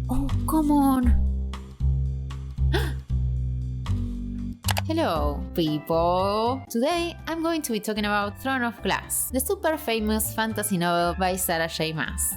Oh, come on! Hello, people! Today I'm going to be talking about Throne of Glass, the super famous fantasy novel by Sarah J. Maas.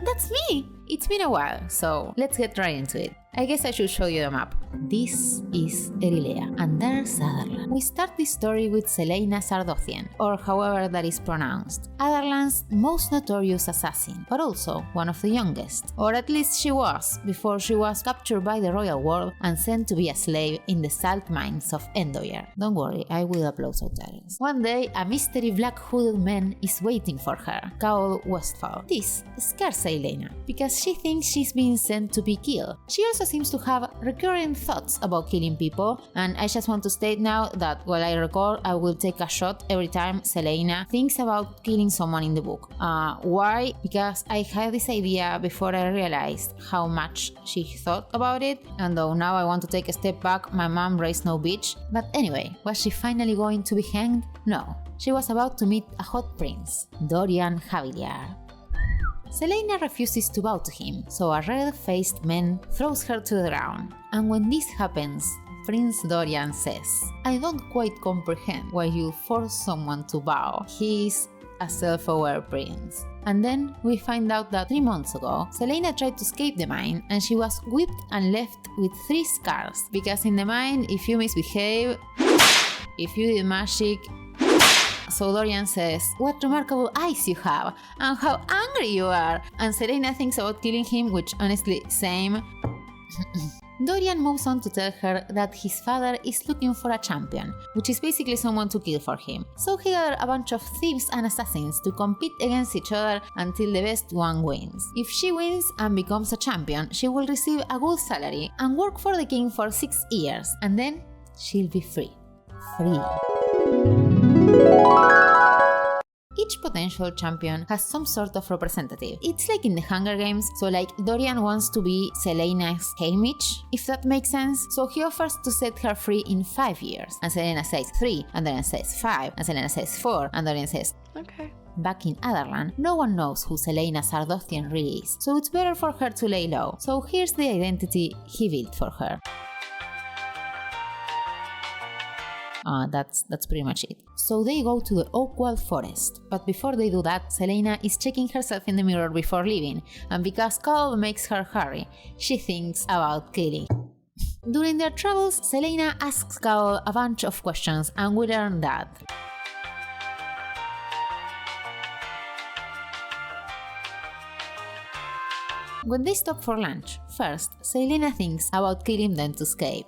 That's me! It's been a while, so let's get right into it. I guess I should show you the map. This is Erilea, and there's Adarlan. We start this story with Celaena Sardothien, or however that is pronounced, Adarlan's most notorious assassin, but also one of the youngest. Or at least she was, before she was captured by the royal ward and sent to be a slave in the salt mines of Endoyer. Don't worry, I will upload subtitles. One day, a mystery black-hooded man is waiting for her, Caol Westfall. This scares Celaena, because she thinks she's being sent to be killed. She also seems to have recurring thoughts about killing people, and I just want to state now that while I record, I will take a shot every time Celaena thinks about killing someone in the book. Why? Because I had this idea before I realized how much she thought about it, and though now I want to take a step back, my mom raised no bitch. But anyway, was she finally going to be hanged? No. She was about to meet a hot prince, Dorian Haviliar. Celaena refuses to bow to him, so a red-faced man throws her to the ground. And when this happens, Prince Dorian says, "I don't quite comprehend why you force someone to bow. He's a self-aware prince." And then we find out that 3 months ago, Celaena tried to escape the mine and she was whipped and left with 3 scars. Because in the mine, if you misbehave, if you did magic, so Dorian says, "What remarkable eyes you have, and how angry you are." And Celaena thinks about killing him, which honestly, same. Dorian moves on to tell her that his father is looking for a champion, which is basically someone to kill for him. So he gathered a bunch of thieves and assassins to compete against each other until the best one wins. If she wins and becomes a champion, she will receive a good salary and work for the king for 6 years, and then she'll be free. Free. Each potential champion has some sort of representative. It's like in the Hunger Games, so like Dorian wants to be Celaena's Haymitch, if that makes sense. So he offers to set her free in 5 years, and Celaena says 3, and Dorian says 5, and Celaena says 4, and Dorian says, "Okay." Back in Adarlan, no one knows who Celaena Sardothien really is, so it's better for her to lay low. So here's the identity he built for her. That's pretty much it. So they go to the Oakwell Forest, but before they do that, Celaena is checking herself in the mirror before leaving, and because Caol makes her hurry, she thinks about killing. During their travels, Celaena asks Caol a bunch of questions, and we learn that when they stop for lunch, first, Celaena thinks about killing them to escape.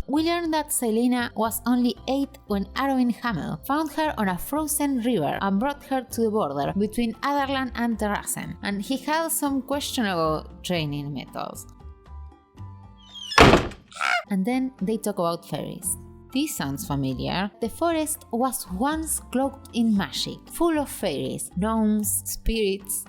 We learned that Celaena was only 8 when Arwen Hamel found her on a frozen river and brought her to the border between Adarlan and Terrasen, and he had some questionable training methods. And then they talk about fairies. This sounds familiar. The forest was once cloaked in magic, full of fairies, gnomes, spirits,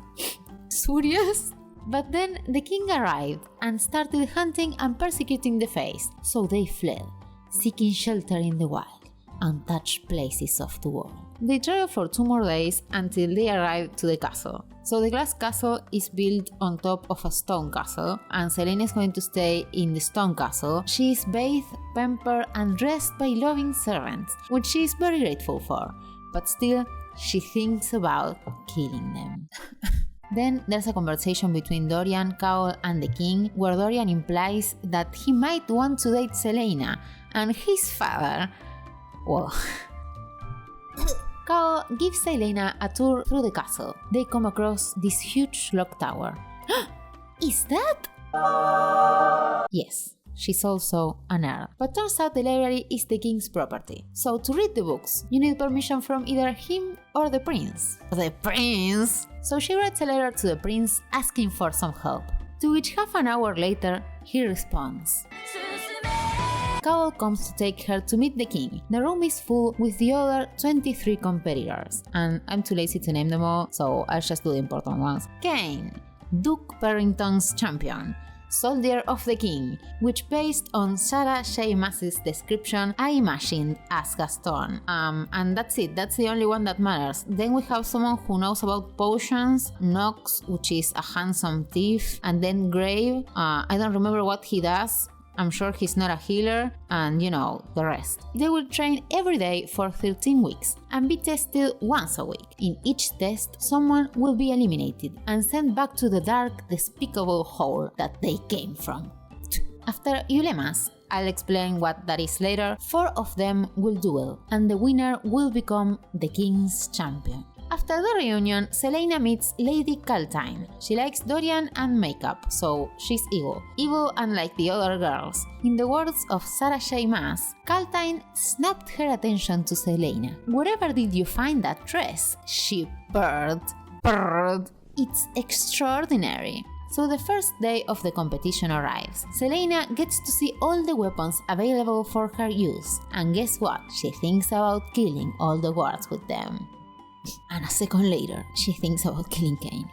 Surias. But then the king arrived and started hunting and persecuting the Fae, so they fled, seeking shelter in the wild, untouched places of the world. They travel for 2 more days until they arrive to the castle. So the glass castle is built on top of a stone castle, and Celaena is going to stay in the stone castle. She is bathed, pampered, and dressed by loving servants, which she is very grateful for, but still, she thinks about killing them. Then there's a conversation between Dorian, Caol, and the king, where Dorian implies that he might want to date Celaena, and his father, well... Caol gives Celaena a tour through the castle. They come across this huge clock tower. Is that? Yes. She's also an earl. But turns out the library is the king's property. So to read the books, you need permission from either him or the prince. The prince! So she writes a letter to the prince asking for some help. To which half an hour later, he responds. Caol comes to take her to meet the king. The room is full with the other 23 competitors. And I'm too lazy to name them all, so I'll just do the important ones. Kane, Duke Barrington's champion. Soldier of the King, which based on Sarah J. Maas's description I imagined as Gaston. And that's it, that's the only one that matters. Then we have someone who knows about potions, Nox, which is a handsome thief, and then Grave, I don't remember what he does. I'm sure he's not a healer, and you know, the rest. They will train every day for 13 weeks and be tested once a week. In each test, someone will be eliminated and sent back to the dark, despicable hole that they came from. After ulemas, I'll explain what that is later, 4 of them will duel, and the winner will become the king's champion. After the reunion, Selena meets Lady Caltine. She likes Dorian and makeup, so she's evil. Evil unlike the other girls. In the words of Sarah J. Maas, Caltine snapped her attention to Selena. "Wherever did you find that dress?" she purred. Purred. It's extraordinary. So the first day of the competition arrives. Selena gets to see all the weapons available for her use. And guess what? She thinks about killing all the guards with them. And a second later, she thinks about killing Kane.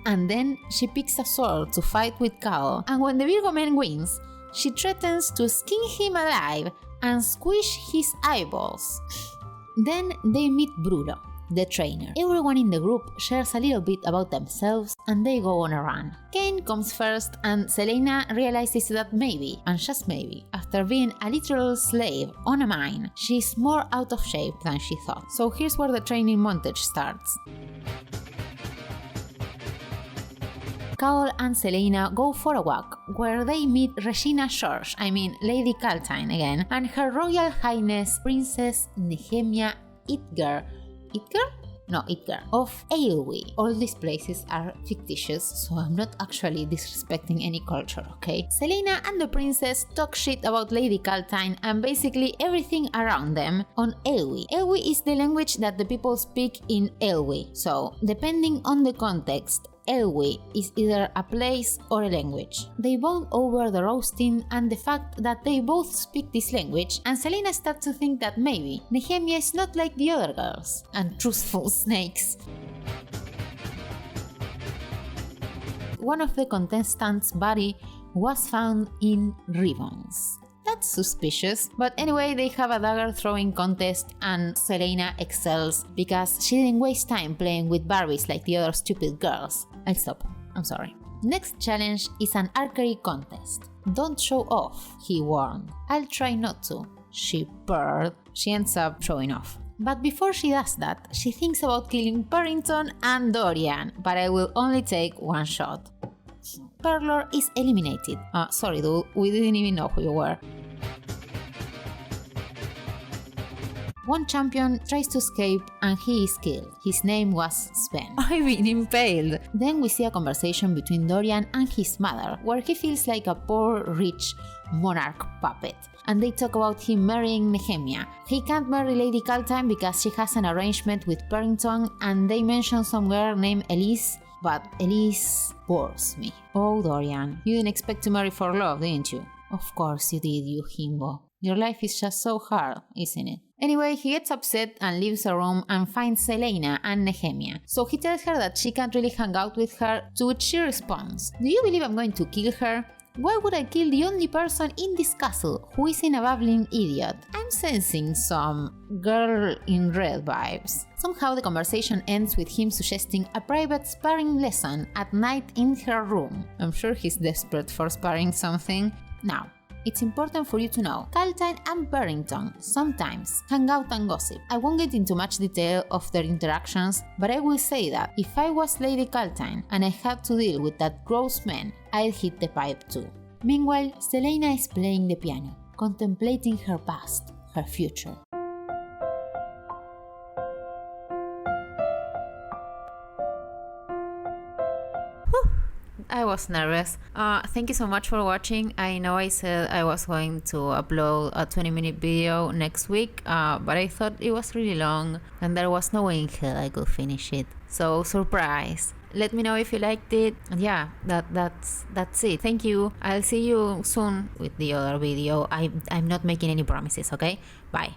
And then she picks a sword to fight with Kao, and when the Virgo man wins, she threatens to skin him alive and squish his eyeballs. Then they meet Bruno, the trainer. Everyone in the group shares a little bit about themselves and they go on a run. Kane comes first and Selena realizes that maybe, and just maybe, after being a literal slave on a mine, she's more out of shape than she thought. So here's where the training montage starts. Cole and Selena go for a walk, where they meet Regina George, Lady Caltine again, and Her Royal Highness Princess Nehemia Itgar of Ailwe. All these places are fictitious, so I'm not actually disrespecting any culture, okay? Selena and the princess talk shit about Lady Caltine and basically everything around them on Ailwe. Ailwe is the language that the people speak in Ailwe, so depending on the context, Ailwe is either a place or a language. They bond over the roasting and the fact that they both speak this language, and Selena starts to think that maybe Nehemia is not like the other girls and truthful snakes. One of the contestants' body was found in ribbons. That's suspicious, but anyway, they have a dagger throwing contest and Selena excels because she didn't waste time playing with Barbies like the other stupid girls. I'll stop, I'm sorry. Next challenge is an archery contest. Don't show off, he warned. I'll try not to, she purred. She ends up showing off. But before she does that, she thinks about killing Purrington and Dorian, but I will only take one shot. Perlor is eliminated. Sorry dude, we didn't even know who you were. One champion tries to escape and he is killed. His name was Sven. I've been impaled! Then we see a conversation between Dorian and his mother, where he feels like a poor, rich monarch puppet. And they talk about him marrying Nehemia. He can't marry Lady Caltine because she has an arrangement with Purrington, and they mention some girl named Elise, but Elise bores me. Oh Dorian, you didn't expect to marry for love, didn't you? Of course you did, you himbo. Your life is just so hard, isn't it? Anyway, he gets upset and leaves the room and finds Selena and Nehemia. So he tells her that she can't really hang out with her, to which she responds, "Do you believe I'm going to kill her? Why would I kill the only person in this castle who isn't a babbling idiot?" I'm sensing some girl in red vibes. Somehow the conversation ends with him suggesting a private sparring lesson at night in her room. I'm sure he's desperate for sparring something. Now, it's important for you to know, Caltine and Purrington sometimes hang out and gossip. I won't get into much detail of their interactions, but I will say that if I was Lady Caltine and I had to deal with that gross man, I'd hit the pipe too. Meanwhile, Selena is playing the piano, contemplating her past, her future. I was nervous. Thank you so much for watching. I know I said I was going to upload a 20-minute video next week, but I thought it was really long and there was no way in hell I could finish it. So, surprise. Let me know if you liked it. And yeah, that's it. Thank you. I'll see you soon with the other video. I'm not making any promises, okay? Bye.